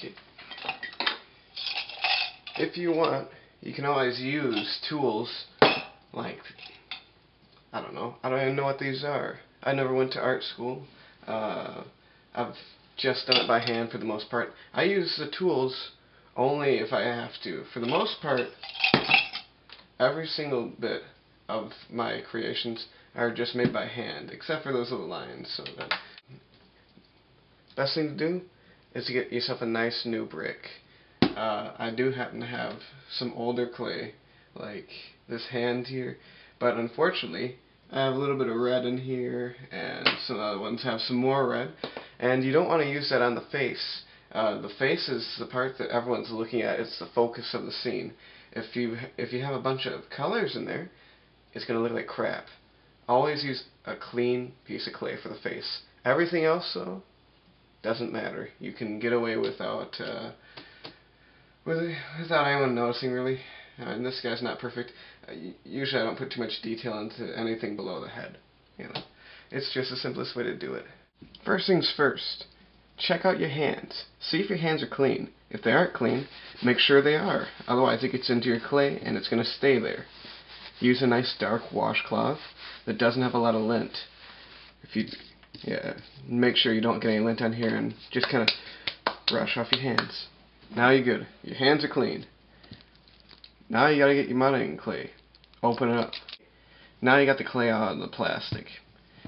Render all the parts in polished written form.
Okay. If you want, you can always use tools like, I don't know, I don't even know what these are. I never went to art school. I've just done it by hand for the most part. I use the tools only if I have to. For the most part, every single bit of my creations are just made by hand, except for those little lines. So that best thing to do is to get yourself a nice new brick. I do happen to have some older clay, like this hand here, but unfortunately I have a little bit of red in here, and some other ones have some more red, and you don't want to use that on the face. The face is the part that everyone's looking at. It's the focus of the scene. If you have a bunch of colors in there, it's going to look like crap. Always use a clean piece of clay for the face. Everything else, though, doesn't matter. You can get away without anyone noticing, really. And this guy's not perfect. Usually I don't put too much detail into anything below the head. You know, it's just the simplest way to do it. First things first, check out your hands. See if your hands are clean. If they aren't clean, make sure they are. Otherwise it gets into your clay and it's going to stay there. Use a nice dark washcloth that doesn't have a lot of lint. Make sure you don't get any lint on here, and just kind of brush off your hands. Now you're good. Your hands are clean. Now you gotta get your modeling clay. Open it up. Now you got the clay out of the plastic.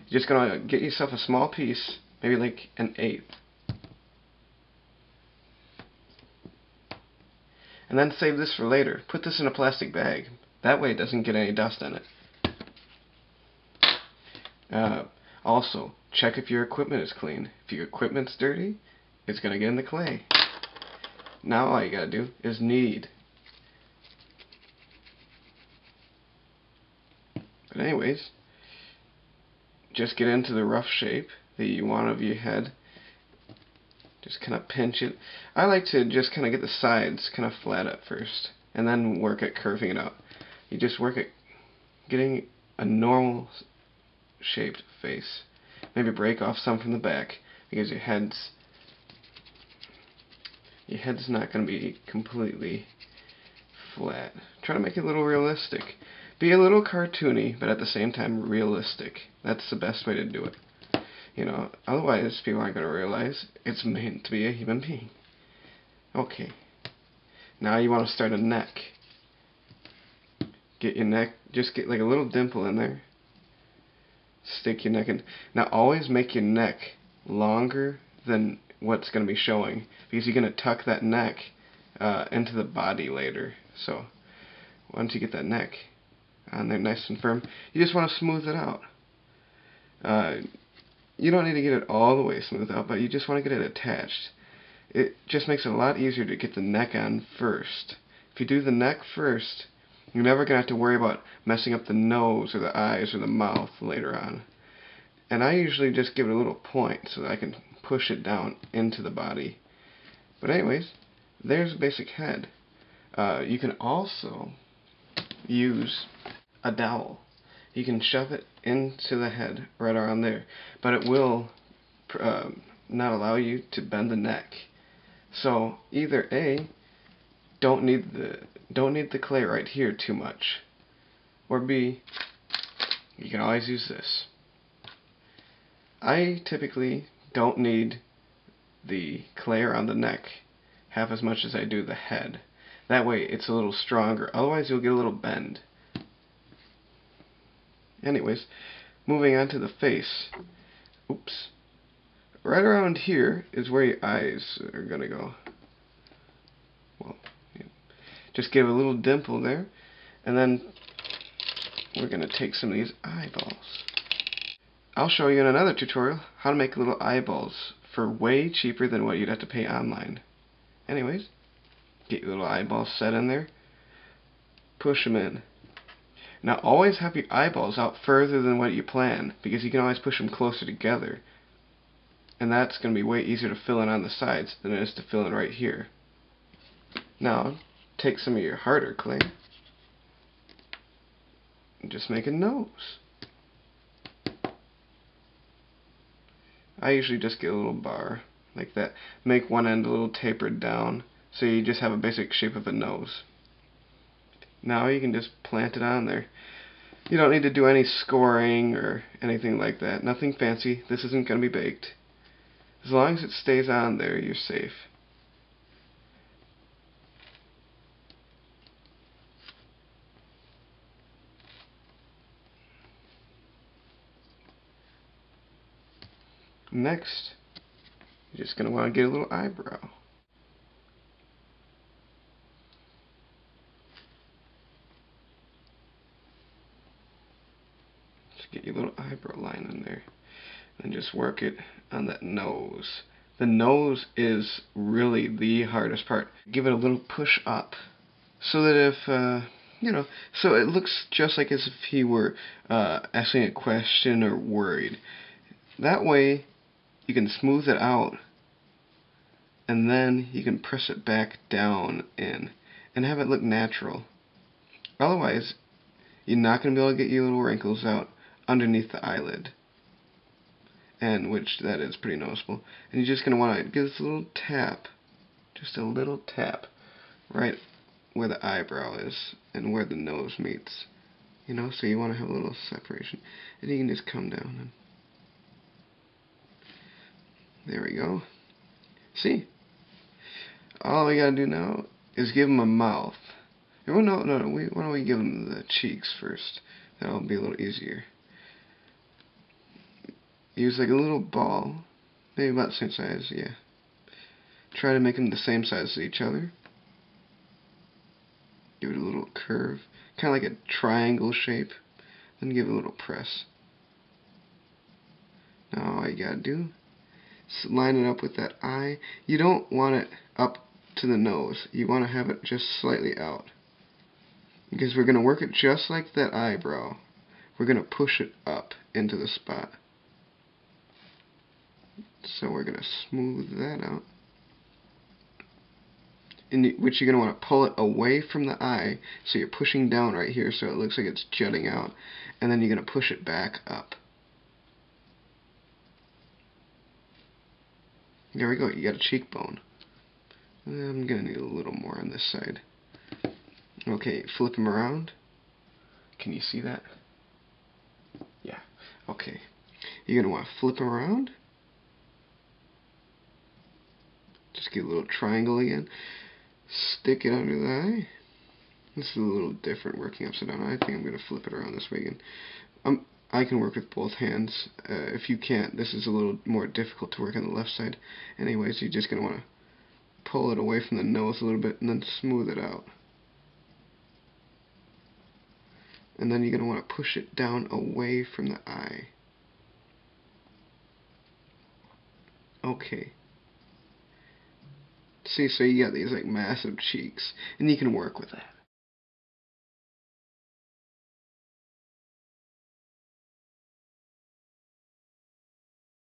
You're just gonna get yourself a small piece, maybe like an eighth. And then save this for later. Put this in a plastic bag. That way it doesn't get any dust in it. Also, check if your equipment is clean. If your equipment's dirty, it's gonna get in the clay. Now all you gotta do is knead. But anyways, just get into the rough shape that you want of your head. Just kind of pinch it. I like to just kind of get the sides kind of flat at first, and then work at curving it out. You just work at getting a normal shaped face. Maybe break off some from the back, because your head's not going to be completely flat. Try to make it a little realistic. Be a little cartoony, but at the same time realistic. That's the best way to do it. You know, otherwise people aren't going to realize it's meant to be a human being. Okay. Now you want to start a neck. Get your neck, just get like a little dimple in there. Stick your neck in. Now always make your neck longer than what's going to be showing, because you're going to tuck that neck into the body later. So once you get that neck on there nice and firm, you just want to smooth it out. You don't need to get it all the way smooth out, but you just want to get it attached. It just makes it a lot easier to get the neck on first. If you do the neck first, you're never going to have to worry about messing up the nose or the eyes or the mouth later on. And I usually just give it a little point so that I can push it down into the body. But anyways, there's a basic head. You can also use a dowel. You can shove it into the head right around there, but it will not allow you to bend the neck. So either A, don't need the clay right here too much, or B, you can always use this. I typically don't need the clay around the neck half as much as I do the head. That way it's a little stronger, otherwise you'll get a little bend. Anyways, moving on to the face. Oops. Right around here is where your eyes are gonna go. Well, yeah. Just give a little dimple there, and then we're gonna take some of these eyeballs. I'll show you in another tutorial how to make little eyeballs for way cheaper than what you'd have to pay online. Anyways, get your little eyeballs set in there, push them in. Now always have your eyeballs out further than what you plan, because you can always push them closer together. And that's going to be way easier to fill in on the sides than it is to fill in right here. Now, take some of your harder clay and just make a nose. I usually just get a little bar like that. Make one end a little tapered down, so you just have a basic shape of a nose. Now you can just plant it on there. You don't need to do any scoring or anything like that. Nothing fancy. This isn't going to be baked. As long as it stays on there, you're safe. Next, you're just going to want to get a little eyebrow. Just get your little eyebrow line in there. And just work it on that nose. The nose is really the hardest part. Give it a little push up, so that if, so it looks just like as if he were asking a question or worried. That way, you can smooth it out, and then you can press it back down in, and have it look natural. Otherwise, you're not going to be able to get your little wrinkles out underneath the eyelid. And which that is pretty noticeable. And you're just going to want to give this a little tap, just a little tap, right where the eyebrow is and where the nose meets. So you want to have a little separation. And you can just come down and there we go. See? All we got to do now is give him a mouth. No, why don't we give him the cheeks first? That'll be a little easier. Use like a little ball, maybe about the same size, yeah. Try to make them the same size as each other. Give it a little curve, kind of like a triangle shape. Then give it a little press. Now all you gotta do is line it up with that eye. You don't want it up to the nose. You want to have it just slightly out. Because we're going to work it just like that eyebrow. We're going to push it up into the spot. So we're going to smooth that out. Which you're going to want to pull it away from the eye, so you're pushing down right here so it looks like it's jutting out. And then you're going to push it back up. There we go, you got a cheekbone. I'm going to need a little more on this side. Okay, flip him around. Can you see that? Yeah, okay. You're going to want to flip him around. Just get a little triangle again. Stick it under the eye. This is a little different working upside down. I think I'm going to flip it around this way again. I can work with both hands. If you can't, this is a little more difficult to work on the left side. Anyways, you're just going to want to pull it away from the nose a little bit and then smooth it out. And then you're going to want to push it down away from the eye. Okay. See, so you got these like massive cheeks, and you can work with that.